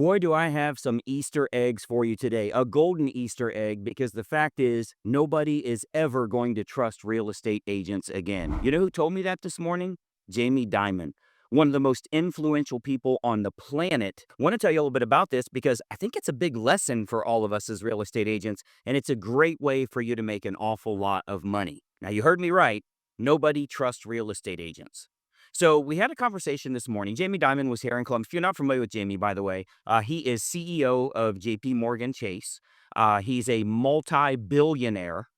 Boy, do I have some Easter eggs for you today. A golden Easter egg, because the fact is, nobody is ever going to trust real estate agents again. You know who told me that this morning? Jamie Dimon, one of the most influential people on the planet. I want to tell you a little bit about this because I think it's a big lesson for all of us as real estate agents, and it's a great way for you to make an awful lot of money. Now, you heard me right. Nobody trusts real estate agents. So we had a conversation this morning. Jamie Dimon was here in Columbus. If you're not familiar with Jamie, by the way, he is CEO of JPMorgan Chase. He's a multi-billionaire,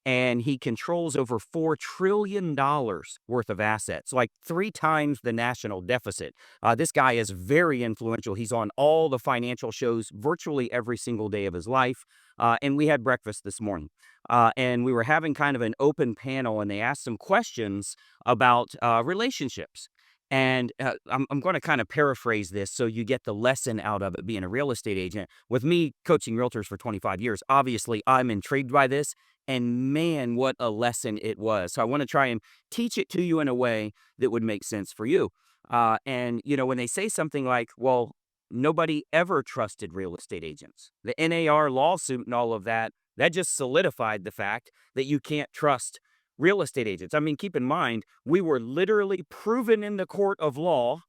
and he controls over $4 trillion worth of assets, like 3 times the national deficit. This guy is very influential. He's on all the financial shows virtually every single day of his life. And we had breakfast this morning. And we were having kind of an open panel, and they asked some questions about relationships. And I'm going to kind of paraphrase this so you get the lesson out of it being a real estate agent. With me coaching realtors for 25 years, obviously I'm intrigued by this. And man, what a lesson it was. So I want to try and teach it to you in a way that would make sense for you. When they say something like, well, nobody ever trusted real estate agents, the NAR lawsuit and all of that, that just solidified the fact that you can't trust real estate agents. I mean, keep in mind, we were literally proven in the court of law,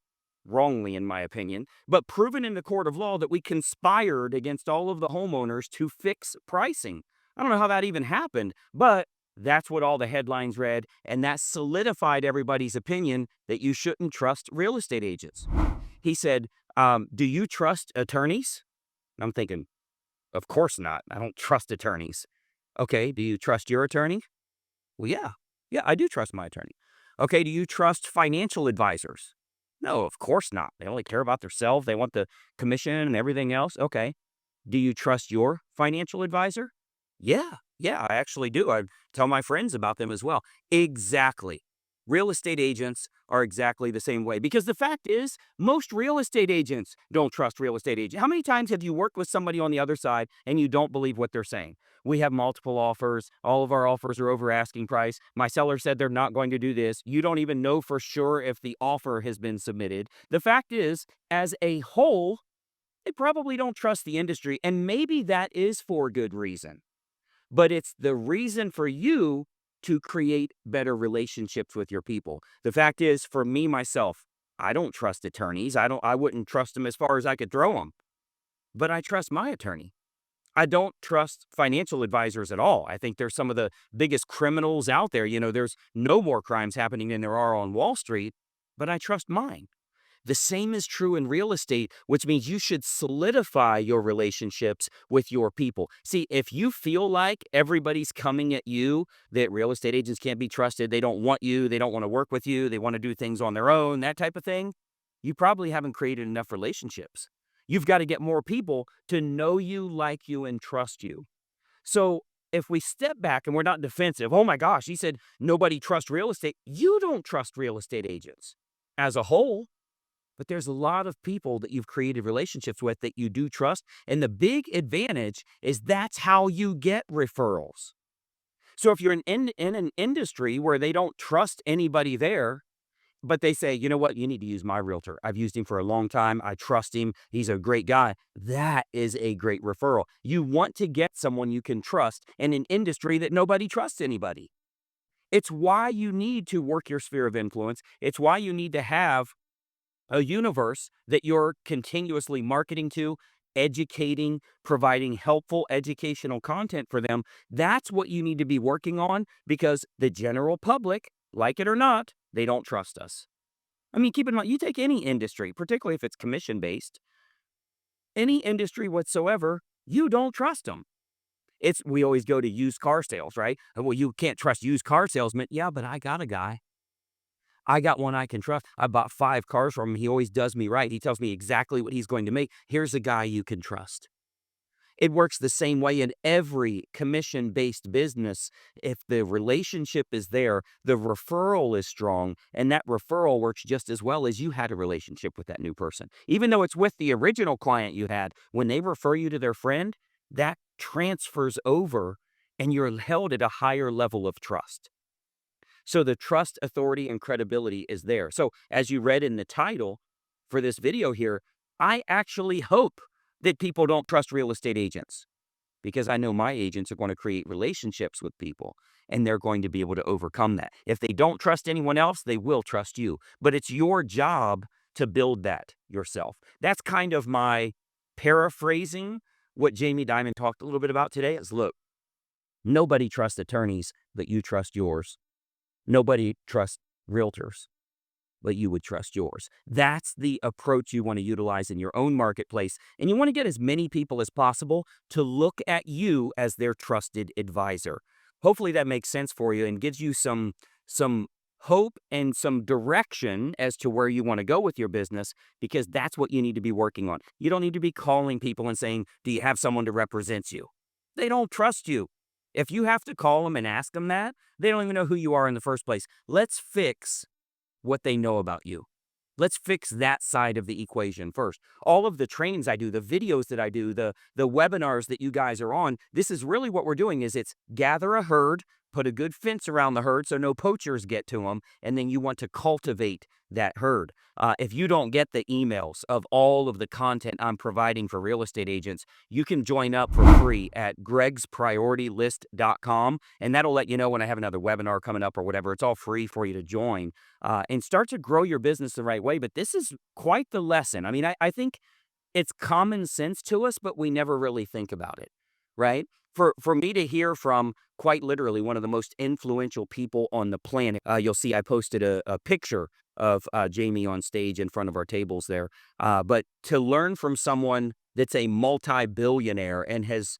wrongly in my opinion, but proven in the court of law that we conspired against all of the homeowners to fix pricing. I don't know how that even happened, but that's what all the headlines read, and that solidified everybody's opinion that you shouldn't trust real estate agents. He said, do you trust attorneys? And I'm thinking, of course not. I don't trust attorneys. Okay, do you trust your attorney? Well, yeah. Yeah, I do trust my attorney. Okay, do you trust financial advisors? No, of course not. They only care about themselves. They want the commission and everything else. Okay. Do you trust your financial advisor? Yeah, yeah, I actually do. I tell my friends about them as well. Exactly. Real estate agents are exactly the same way, because the fact is, most real estate agents don't trust real estate agents. How many times have you worked with somebody on the other side and you don't believe what they're saying? We have multiple offers. All of our offers are over asking price. My seller said they're not going to do this. You don't even know for sure if the offer has been submitted. The fact is, as a whole, they probably don't trust the industry, and maybe that is for good reason. But it's the reason for you to create better relationships with your people. The fact is, for me, myself, I don't trust attorneys. I wouldn't trust them as far as I could throw them, but I trust my attorney. I don't trust financial advisors at all. I think they're some of the biggest criminals out there. There's no more crimes happening than there are on Wall Street, but I trust mine. The same is true in real estate, which means you should solidify your relationships with your people. See, if you feel like everybody's coming at you, that real estate agents can't be trusted, they don't want you, they don't want to work with you, they want to do things on their own, that type of thing, you probably haven't created enough relationships. You've got to get more people to know you, like you, and trust you. So if we step back and we're not defensive, oh my gosh, he said nobody trusts real estate. You don't trust real estate agents as a whole. But there's a lot of people that you've created relationships with that you do trust. And the big advantage is that's how you get referrals. So if you're in an industry where they don't trust anybody there, but they say, you know what, you need to use my realtor. I've used him for a long time. I trust him. He's a great guy. That is a great referral. You want to get someone you can trust in an industry that nobody trusts anybody. It's why you need to work your sphere of influence. It's why you need to have a universe that you're continuously marketing to, educating, providing helpful educational content for them. That's what you need to be working on, because the general public, like it or not, they don't trust us. I mean, keep in mind, you take any industry, particularly if it's commission based, any industry whatsoever, you don't trust them. We always go to used car sales, right? Well, you can't trust used car salesmen. Yeah, but I got a guy. I got one I can trust. I bought 5 cars from him. He always does me right. He tells me exactly what he's going to make. Here's a guy you can trust. It works the same way in every commission-based business. If the relationship is there, the referral is strong, and that referral works just as well as you had a relationship with that new person. Even though it's with the original client you had, when they refer you to their friend, that transfers over, and you're held at a higher level of trust. So the trust, authority, and credibility is there. So as you read in the title for this video here, I actually hope that people don't trust real estate agents? Because I know my agents are going to create relationships with people and they're going to be able to overcome that. If they don't trust anyone else, they will trust you. But it's your job to build that yourself. That's kind of my paraphrasing what Jamie Dimon talked a little bit about today is, look, nobody trusts attorneys, but you trust yours. Nobody trusts realtors, but you would trust yours. That's the approach you want to utilize in your own marketplace. And you want to get as many people as possible to look at you as their trusted advisor. Hopefully that makes sense for you and gives you some hope and some direction as to where you want to go with your business, because that's what you need to be working on. You don't need to be calling people and saying, do you have someone to represent you? They don't trust you. If you have to call them and ask them that, they don't even know who you are in the first place. Let's fix what they know about you. Let's fix that side of the equation first. All of the trainings I do, the videos that I do, the webinars that you guys are on, this is really what we're doing is it's gather a herd, put a good fence around the herd so no poachers get to them, and then you want to cultivate that herd. If you don't get the emails of all of the content I'm providing for real estate agents, you can join up for free at gregsprioritylist.com, and that'll let you know when I have another webinar coming up or whatever. It's all free for you to join and start to grow your business the right way. But this is quite the lesson. I mean, I think it's common sense to us, but we never really think about it, right? For me to hear from quite literally one of the most influential people on the planet, you'll see I posted a picture of Jamie on stage in front of our tables there. But to learn from someone that's a multi-billionaire and has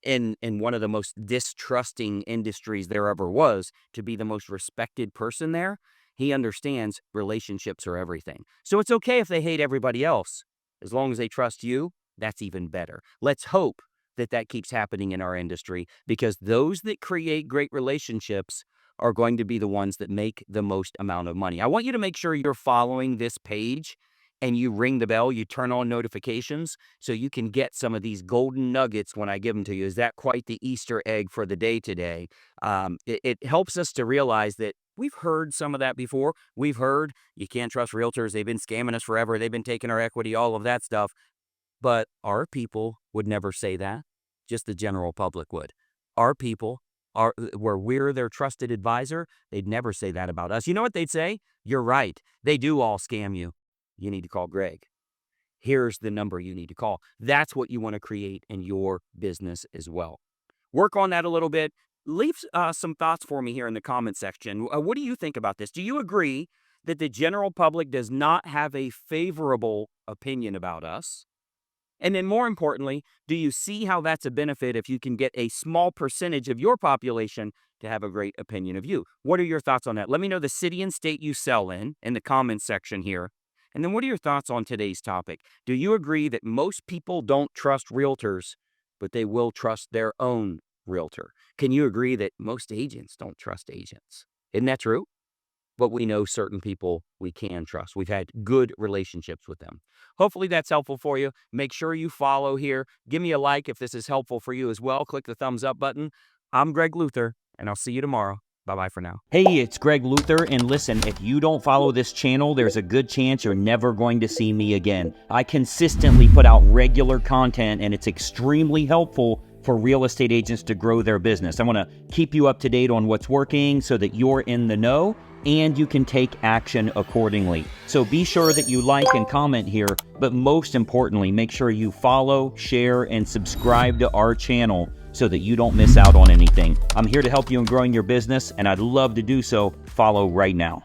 in one of the most distrusting industries there ever was, to be the most respected person there, he understands relationships are everything. So it's okay if they hate everybody else. As long as they trust you, that's even better. Let's hope that that keeps happening in our industry, because those that create great relationships are going to be the ones that make the most amount of money. I want you to make sure you're following this page and you ring the bell, you turn on notifications so you can get some of these golden nuggets when I give them to you. Is that quite the Easter egg for the day today? It helps us to realize that we've heard some of that before. We've heard you can't trust realtors. They've been scamming us forever. They've been taking our equity, all of that stuff. But our people would never say that. Just the general public would. Our people, where we're their trusted advisor, they'd never say that about us. You know what they'd say? You're right. They do all scam you. You need to call Greg. Here's the number you need to call. That's what you want to create in your business as well. Work on that a little bit. Leave some thoughts for me here in the comment section. What do you think about this? Do you agree that the general public does not have a favorable opinion about us? And then more importantly, do you see how that's a benefit if you can get a small percentage of your population to have a great opinion of you? What are your thoughts on that? Let me know the city and state you sell in the comments section here. And then what are your thoughts on today's topic? Do you agree that most people don't trust realtors, but they will trust their own realtor? Can you agree that most agents don't trust agents? Isn't that true? But we know certain people we can trust. We've had good relationships with them. Hopefully that's helpful for you. Make sure you follow here. Give me a like if this is helpful for you as well. Click the thumbs up button. I'm Greg Luther, and I'll see you tomorrow. Bye-bye for now. Hey, it's Greg Luther, and listen, if you don't follow this channel, there's a good chance you're never going to see me again. I consistently put out regular content, and it's extremely helpful for real estate agents to grow their business. I want to keep you up to date on what's working so that you're in the know and you can take action accordingly. So be sure that you like and comment here, but most importantly, make sure you follow, share, and subscribe to our channel so that you don't miss out on anything. I'm here to help you in growing your business, and I'd love to do so. Follow right now.